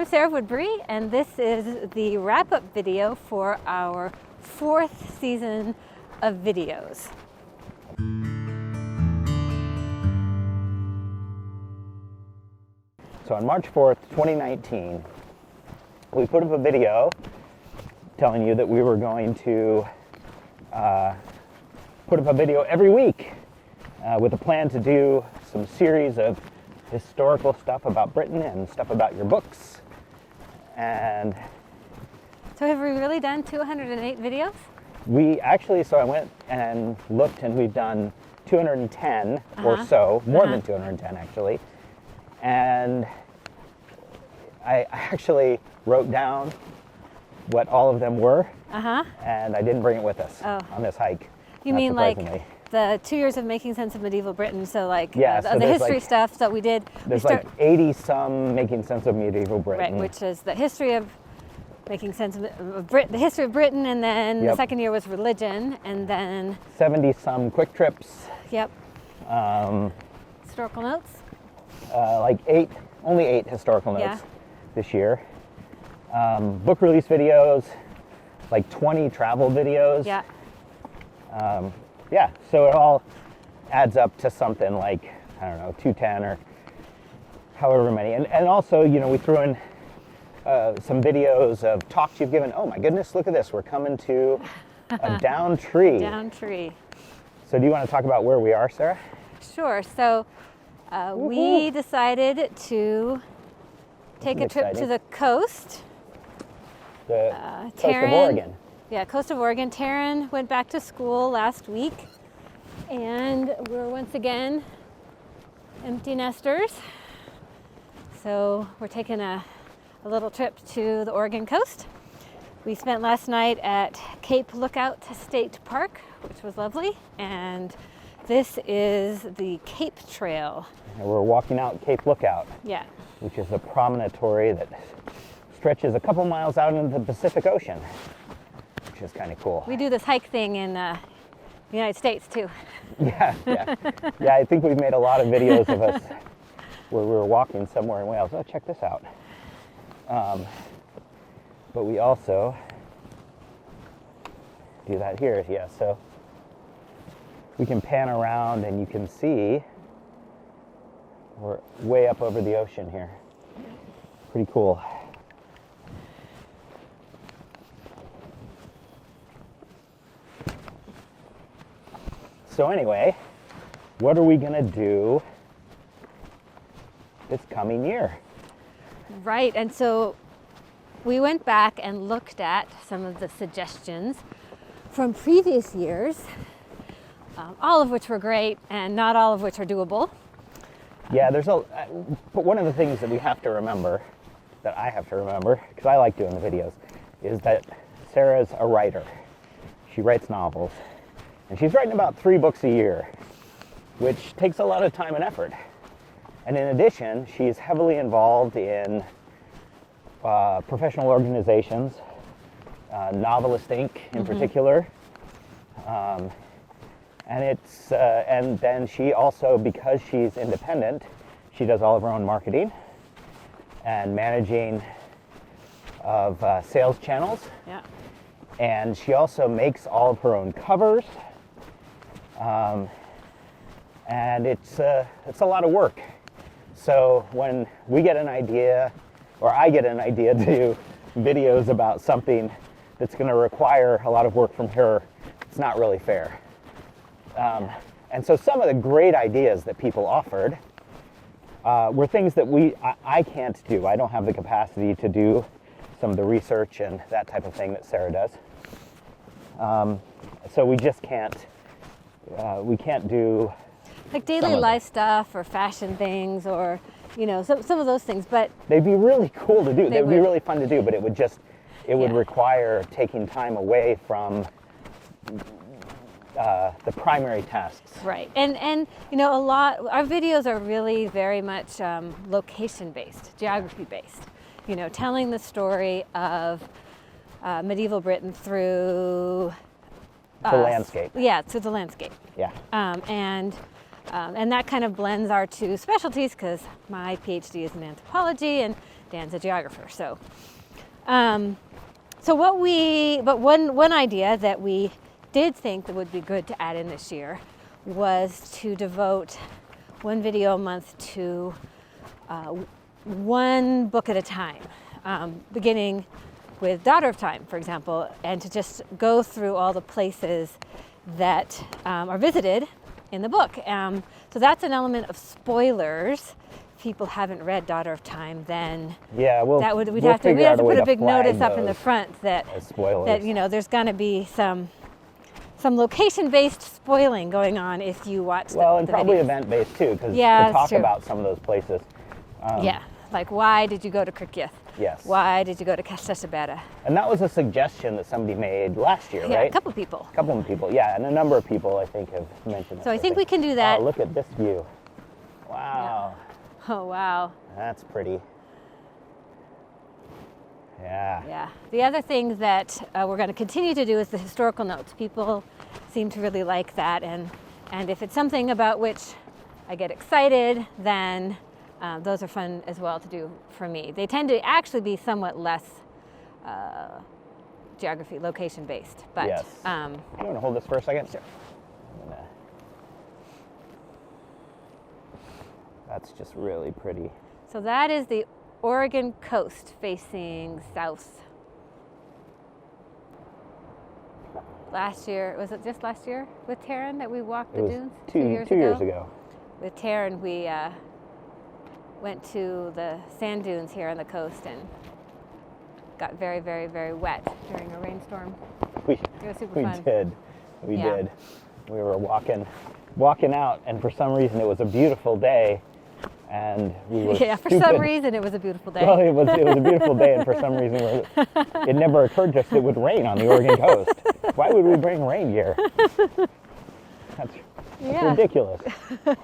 I'm Sarah Woodbury, and this is the wrap-up video for our 4th season of videos. So on March 4th, 2019, we put up a video telling you that we were going to put up a video every week with a plan to do some series of historical stuff about Britain and stuff about your books. And So have we really done 208 videos? we actually, so I went and looked, and we've done 210 or so, more than 210 actually. And I actually wrote down what all of them were, and I didn't bring it with us on this hike. You not mean like surprisingly. the 2 years of making sense of medieval Britain? So like Yeah, the so there's history like- stuff that we did. There's like 80 some making sense of medieval Britain. Right, which is the history of making sense of the history of Britain, and then the Yep. second year was religion, and then 70 some quick trips, historical notes. like only eight historical notes Yeah. this year. Book release videos, like 20 travel videos. Yeah. Yeah, so it all adds up to something like, I don't know, 210 or however many. And also, you know, we threw in some videos of talks you've given. Oh my goodness, look at this. We're coming to a down tree. Down tree. So do you want to talk about where we are, Sarah? Sure. So we decided to take a trip to the coast. The coast of Taryn- Oregon. Yeah, coast of Oregon. Taryn went back to school last week, and we're once again empty nesters. So we're taking a little trip to the Oregon coast. We spent last night at Cape Lookout State Park, which was lovely, and this is the Cape Trail. And we're walking out Cape Lookout, Yeah. which is a promontory that stretches a couple miles out into the Pacific Ocean, which is kind of cool. We do this hike thing in the United States too. Yeah. Yeah, I think we've made a lot of videos of us where we were walking somewhere in Wales. Oh, check this out. But we also do that here. Yeah, so we can pan around and you can see we're way up over the ocean here. Pretty cool. So anyway, what are we gonna do this coming year? Right, and so we went back and looked at some of the suggestions from previous years, all of which were great and not all of which are doable. Yeah, but one of the things that we have to remember, that I have to remember, because I like doing the videos, is that Sarah's a writer. She writes novels, and she's writing about 3 books a year, which takes a lot of time and effort. And in addition, she's heavily involved in professional organizations, Novelist Inc. in particular. And then she also, because she's independent, she does all of her own marketing and managing of sales channels. Yeah. And she also makes all of her own covers. And it's a lot of work. So when we get an idea, or I get an idea to do videos about something that's going to require a lot of work from her, it's not really fair. And so some of the great ideas that people offered were things that I can't do. I don't have the capacity to do some of the research and that type of thing that Sarah does. So we just can't do Like daily life stuff or fashion things, or you know, some of those things, but they'd be really cool to do. They'd be would. really fun to do, but it would require taking time away from the primary tasks. right. And you know, our videos are really very much location based, geography based. You know, telling the story of medieval Britain through The landscape. Yeah, through the landscape. Yeah. And that kind of blends our two specialties, because my PhD is in anthropology and Dan's a geographer, so. But one idea that we did think that would be good to add in this year was to devote one video a month to one book at a time, beginning with Daughter of Time, for example, and to just go through all the places that are visited in the book. So that's an element of spoilers. If people haven't read Daughter of Time, then we'd have to put a big notice up in the front that there's going to be some location-based spoiling going on if you watch the and probably videos. event-based too, because we'll talk about some of those places. Like why did you go to Kirkyth? Yes. Why did you go to Kastashabeta? And that was a suggestion that somebody made last year, right? Yeah, a couple of people. And a number of people I think have mentioned it. So I think we can do that. Oh, look at this view. Wow. Yeah. Oh, wow. That's pretty. Yeah. Yeah. The other thing that we're going to continue to do is the historical notes. People seem to really like that, and if it's something about which I get excited, then those are fun as well to do for me. They tend to actually be somewhat less geography, location based. But yes. You want to hold this for a second? Sure. That's just really pretty. So that is the Oregon coast facing south. Last year, was it just last year with Taryn that we walked the dunes? 2 years ago. With Taryn, we went to the sand dunes here on the coast and got very, very, very wet during a rainstorm. It was super fun. We did. We were walking out, and for some reason it was a beautiful day, and we were for some reason it was a beautiful day. Well, it was a beautiful day, and for some reason it never occurred to us it would rain on the Oregon coast. Why would we bring rain gear? That's ridiculous.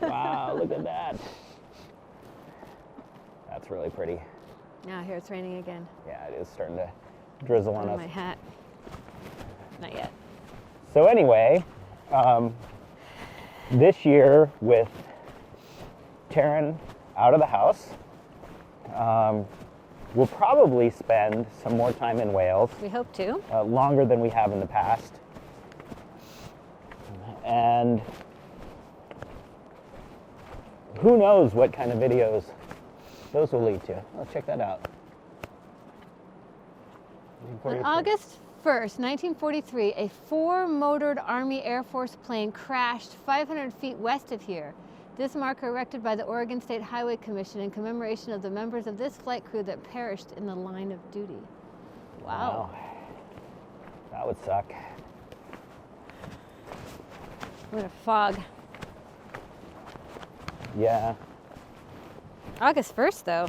Wow, look at that. That's really pretty. Now here it's raining again. Yeah, it is starting to drizzle on us. My hat. Not yet. So anyway, this year with Taryn out of the house, we'll probably spend some more time in Wales. We hope to. Longer than we have in the past. And who knows what kind of videos those will lead to. Let's check that out. On August 1st, 1943, a four-motored Army Air Force plane crashed 500 feet west of here. This marker erected by the Oregon State Highway Commission in commemoration of the members of this flight crew that perished in the line of duty. Wow. That would suck. What a fog. Yeah. August 1st, though.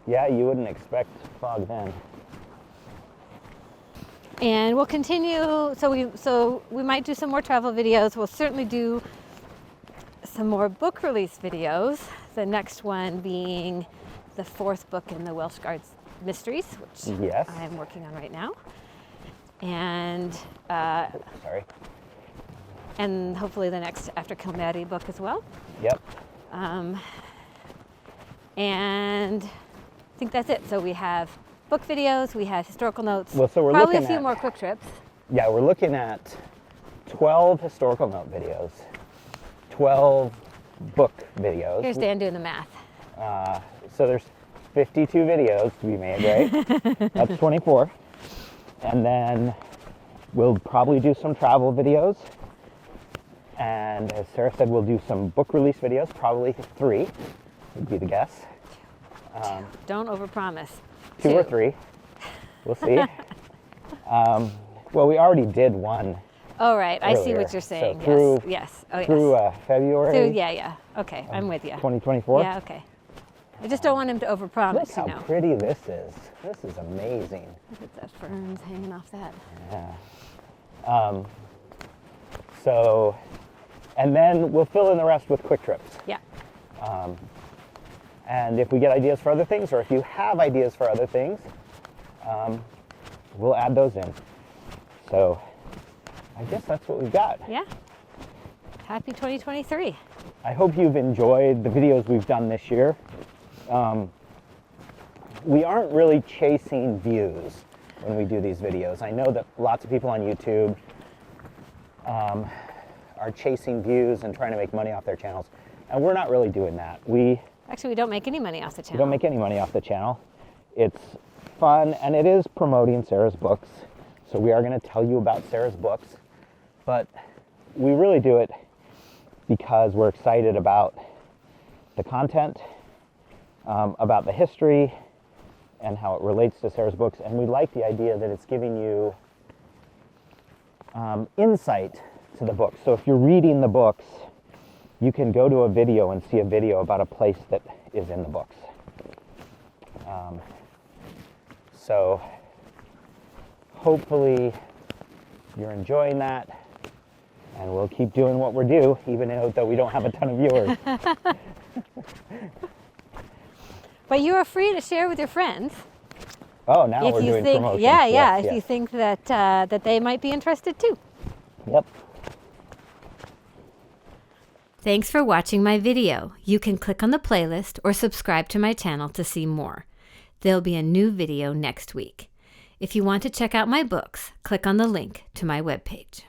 Yeah, you wouldn't expect fog then. And we'll continue, so we might do some more travel videos. We'll certainly do some more book release videos. The next one being the fourth book in the Welsh Guards Mysteries, which I am working on right now. And and hopefully the next After Kilmary book as well. Yep. And I think that's it. So we have book videos, we have historical notes, well, so we're probably looking a few at, more quick trips. Yeah, we're looking at 12 historical note videos, 12 book videos. Here's Dan doing the math. So there's 52 videos to be made, right? That's 24. And then we'll probably do some travel videos. And as Sarah said, we'll do some book release videos, probably 3 would be the guess. Don't overpromise. 2 or 3. We'll see. Well, we already did one. Oh, right. Earlier. I see what you're saying. So through, yes. Oh, yes. Through February. So, yeah. Okay, I'm with you. 2024. Yeah, okay. I just don't want him to overpromise. Look how pretty this is. This is amazing. Look at that ferns hanging off that. Yeah. So, and then we'll fill in the rest with quick trips. Yeah. And if we get ideas for other things, or if you have ideas for other things, we'll add those in. So I guess that's what we've got. Yeah. Happy 2023. I hope you've enjoyed the videos we've done this year. we aren't really chasing views when we do these videos. I know that lots of people on YouTube are chasing views and trying to make money off their channels, and we're not really doing that. Actually, we don't make any money off the channel. We don't make any money off the channel. It's fun, and it is promoting Sarah's books, so we are going to tell you about Sarah's books, but we really do it because we're excited about the content, about the history, and how it relates to Sarah's books, and we like the idea that it's giving you insight to the book. So if you're reading the books, you can go to a video and see a video about a place that is in the books. So hopefully you're enjoying that, and we'll keep doing what we do, even though we don't have a ton of viewers. But you are free to share with your friends. Oh, now if we're you doing think, promotions. If Yes. you think that that they might be interested too. Yep. Thanks for watching my video. You can click on the playlist or subscribe to my channel to see more. There'll be a new video next week. If you want to check out my books, click on the link to my webpage.